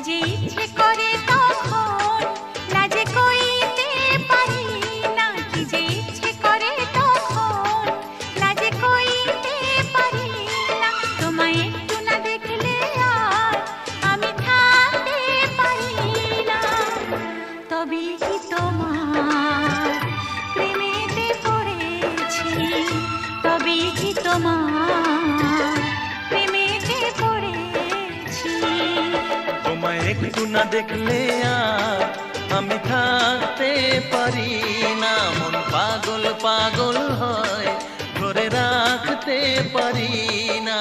যে ইচ্ছে করে তখন লাজে কইতে পারি না, কি যে ইচ্ছে করে তখন লাজে কইতে পারি না। তোমায় একটু না দেখলে আর আমি থাকতে পারি না। তবে কি তোমার প্রেমেতে পড়েছি, তবে কি তোমার প্রেমেতে পড়েছি। তোমায় একটু না দেখলে আর আমি থাকতে পারি না। মন পাগল পাগল হয়, ধরে রাখতে পারি না।